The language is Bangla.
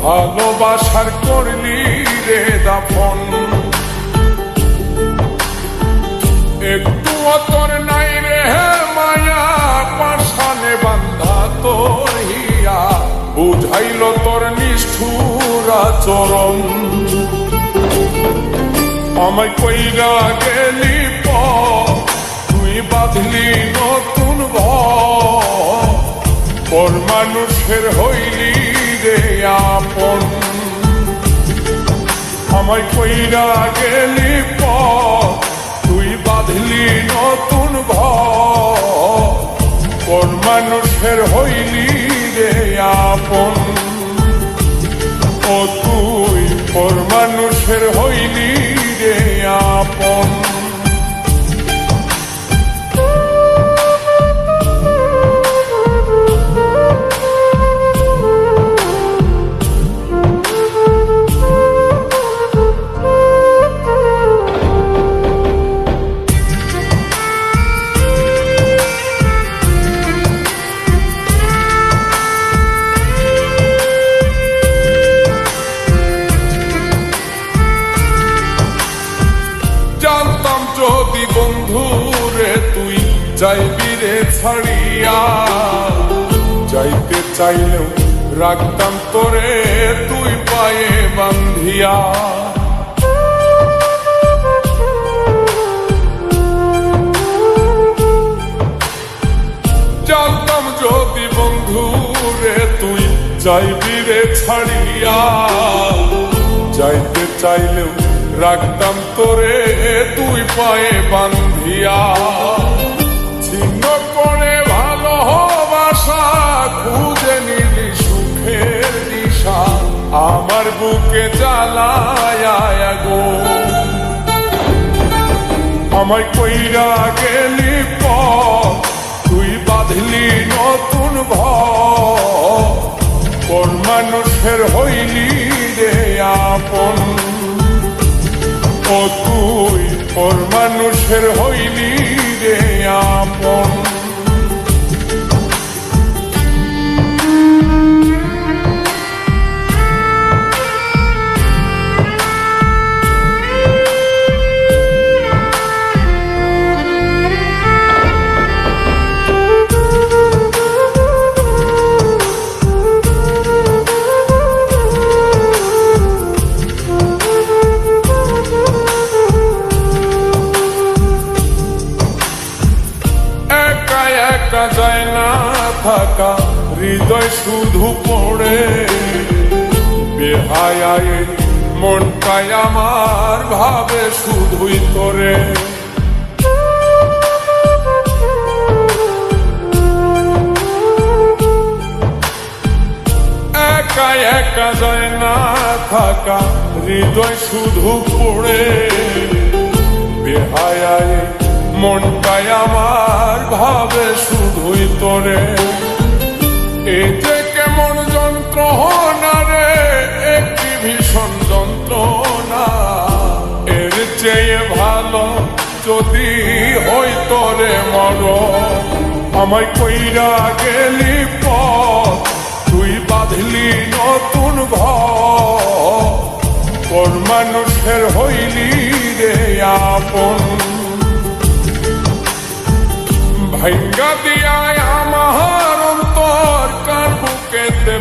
ভালোবাসার করলি রে দাফন। একটু তোর নাই রে মায়া, পাশানে বান্ধা তোর হিয়া, বুঝাইল তোর নিষ্ঠুর আচরণ। আমায় কইরা গেলি তুই বাঁধলি নতুন ঘর, পর মানুষের হইলি রে আপন। আমায় কইরা গেলি তুই বাঁধলি নতুন ঘর, পর মানুষের হইলি রে আপন। ও তুই পর মানুষের হইলি রে আপন। জানতাম যদি বন্ধুরে তুই যাইবি রে ছাড়িয়া, যাইতে চাইলেও রাখতাম তোরে তুই পায়ে বান্ধিয়া। জানতাম যদি বন্ধুরে তুই যাইবি রে ছাড়িয়া, যাইতে চাইলেও রাখতাম তোরে তুই পায়ে বান্ধিয়া। ছিন্ন করে ভালোবাসা খুঁজে নিলি সুখের দিশা, আমার বুকে জ্বালায় গো। আমায় কইরা গেলি তুই বাঁধলি নতুন ঘর, পর মানুষের হইলি রে আপন। ও তুই পর মানুষের হইলি রে আপন। একা যায় না থাকা, হৃদয় শুধু পড়ে বেহায় মনটাই আমার ভাবে শুধুই তোরে। একা একা যায় না থাকা, হৃদয় শুধু পড়ে বেহায় মনটাই আমার ভাবে শুধুই তোরে। এই যে কেমন যন্ত্রণা রে, একটি ভীষণ যন্ত্রণা, এর চেয়ে ভালো যদি হই তোরে মর। আমায় কইরা গেলি তুই বাঁধলি নতুন ঘর, পর মানুষের হইলি রে আপন। ভাইঙ্গা দিয়ায় আমার অন্তর কার বুকেতে